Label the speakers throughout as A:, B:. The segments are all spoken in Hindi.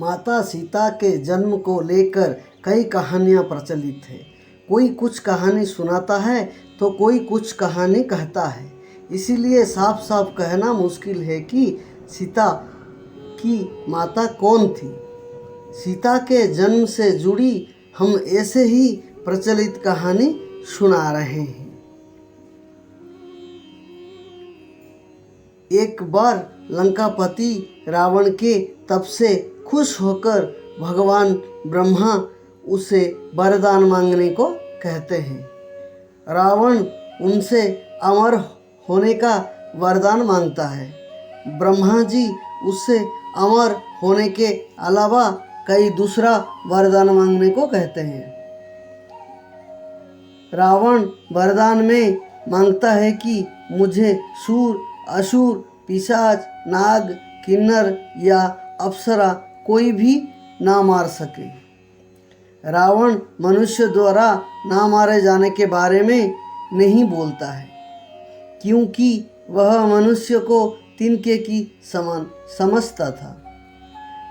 A: माता सीता के जन्म को लेकर कई कहानियाँ प्रचलित है। कोई कुछ कहानी सुनाता है तो कोई कुछ कहानी कहता है। इसीलिए साफ साफ कहना मुश्किल है कि सीता की माता कौन थी। सीता के जन्म से जुड़ी हम ऐसे ही प्रचलित कहानी सुना रहे हैं। एक बार लंकापति रावण के तप से खुश होकर भगवान ब्रह्मा उसे वरदान मांगने को कहते हैं। रावण उनसे अमर होने का वरदान मांगता है। ब्रह्मा जी उससे अमर होने के अलावा कई दूसरा वरदान मांगने को कहते हैं। रावण वरदान में मांगता है कि मुझे सूर, असुर, पिशाच, नाग, किन्नर या अप्सरा कोई भी ना मार सके। रावण मनुष्य द्वारा ना मारे जाने के बारे में नहीं बोलता है, क्योंकि वह मनुष्य को तिनके की समान समझता था।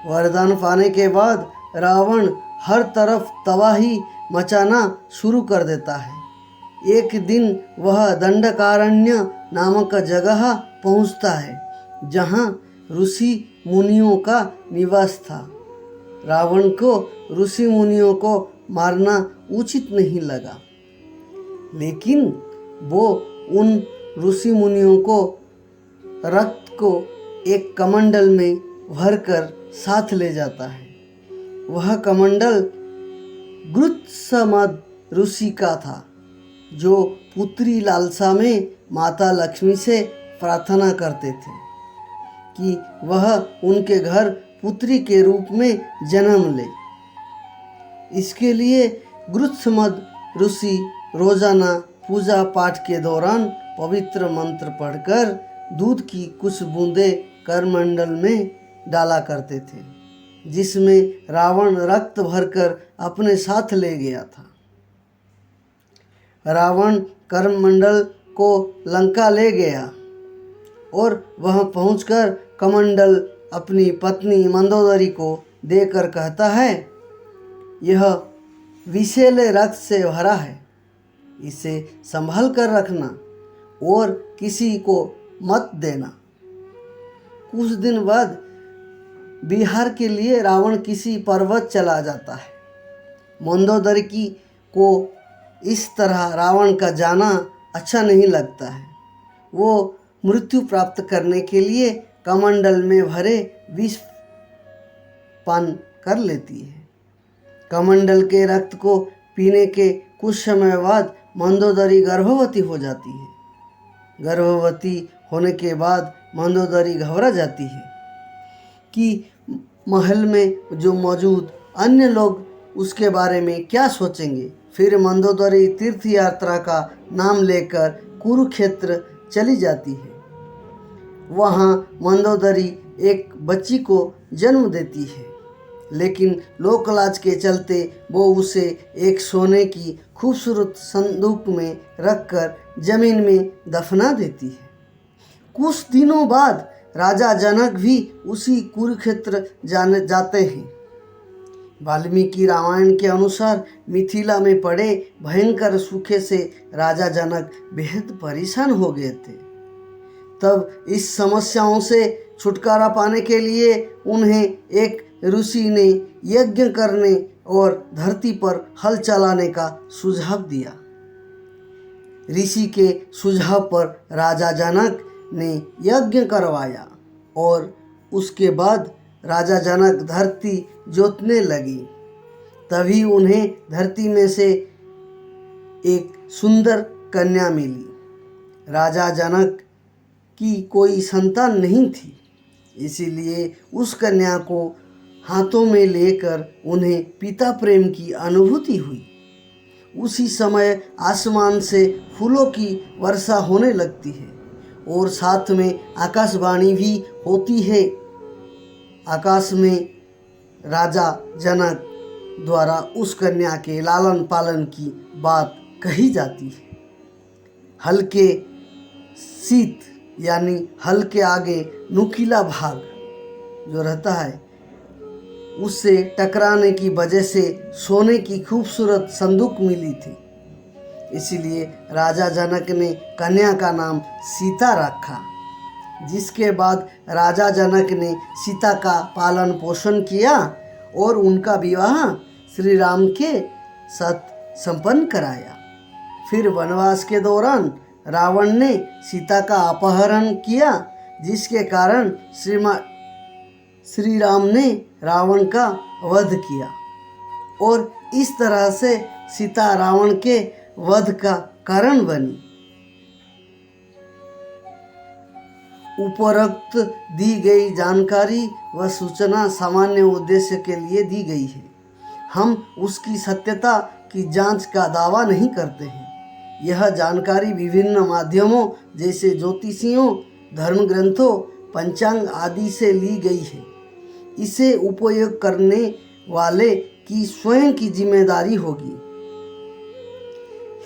A: वरदान पाने के बाद रावण हर तरफ तबाही मचाना शुरू कर देता है। एक दिन वह दंडकारण्य नामक जगह पहुंचता है, जहां ऋषि मुनियों का निवास था। रावण को ऋषि मुनियों को मारना उचित नहीं लगा, लेकिन वो उन ऋषि मुनियों को रक्त को एक कमंडल में भरकर साथ ले जाता है। वह कमंडल गृत्समद ऋषि का था, जो पुत्री लालसा में माता लक्ष्मी से प्रार्थना करते थे कि वह उनके घर पुत्री के रूप में जन्म ले। इसके लिए गृत्समद ऋषि रोजाना पूजा पाठ के दौरान पवित्र मंत्र पढ़कर दूध की कुछ बूंदें करमंडल में डाला करते थे, जिसमें रावण रक्त भरकर अपने साथ ले गया था। रावण करमंडल को लंका ले गया और वह पहुंचकर कमंडल अपनी पत्नी मंदोदरी को देकर कहता है, यह विषैले रक्त से भरा है, इसे संभाल कर रखना और किसी को मत देना। कुछ दिन बाद विहार के लिए रावण किसी पर्वत चला जाता है। मंदोदरी को इस तरह रावण का जाना अच्छा नहीं लगता है। वो मृत्यु प्राप्त करने के लिए कमंडल में भरे विष पान कर लेती है। कमंडल के रक्त को पीने के कुछ समय बाद मंदोदरी गर्भवती हो जाती है। गर्भवती होने के बाद मंदोदरी घबरा जाती है कि महल में जो मौजूद अन्य लोग उसके बारे में क्या सोचेंगे। फिर मंदोदरी तीर्थ यात्रा का नाम लेकर कुरुक्षेत्र चली जाती है। वहाँ मंदोदरी एक बच्ची को जन्म देती है, लेकिन लोकलाज के चलते वो उसे एक सोने की खूबसूरत संदूक में रखकर जमीन में दफना देती है। कुछ दिनों बाद राजा जनक भी उसी कुरुक्षेत्र जाते हैं। वाल्मीकि रामायण के अनुसार मिथिला में पड़े भयंकर सूखे से राजा जनक बेहद परेशान हो गए थे। तब इस समस्याओं से छुटकारा पाने के लिए उन्हें एक ऋषि ने यज्ञ करने और धरती पर हल चलाने का सुझाव दिया। ऋषि के सुझाव पर राजा जनक ने यज्ञ करवाया और उसके बाद राजा जनक धरती जोतने लगी। तभी उन्हें धरती में से एक सुंदर कन्या मिली। राजा जनक की कोई संतान नहीं थी, इसीलिए उस कन्या को हाथों में लेकर उन्हें पिता प्रेम की अनुभूति हुई। उसी समय आसमान से फूलों की वर्षा होने लगती है और साथ में आकाशवाणी भी होती है। आकाश में राजा जनक द्वारा उस कन्या के लालन पालन की बात कही जाती है। हल के शीत यानी हल के आगे नुकीला भाग जो रहता है उससे टकराने की वजह से सोने की खूबसूरत संदूक मिली थी। इसलिए राजा जनक ने कन्या का नाम सीता रखा। जिसके बाद राजा जनक ने सीता का पालन पोषण किया और उनका विवाह श्री राम के साथ संपन्न कराया। फिर वनवास के दौरान रावण ने सीता का अपहरण किया, जिसके कारण श्री राम ने रावण का वध किया और इस तरह से सीता रावण के वध का कारण बनी। उपरोक्त दी गई जानकारी व सूचना सामान्य उद्देश्य के लिए दी गई है। हम उसकी सत्यता की जांच का दावा नहीं करते हैं। यह जानकारी विभिन्न माध्यमों जैसे ज्योतिषियों, धर्म ग्रंथों, पंचांग आदि से ली गई है। इसे उपयोग करने वाले की स्वयं की जिम्मेदारी होगी।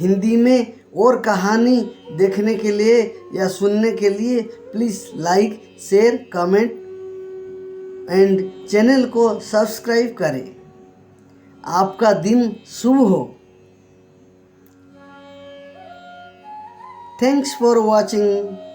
A: हिंदी में और कहानी देखने के लिए या सुनने के लिए please like, share, comment and channel को सब्सक्राइब करें। आपका दिन शुभ हो। Thanks for watching.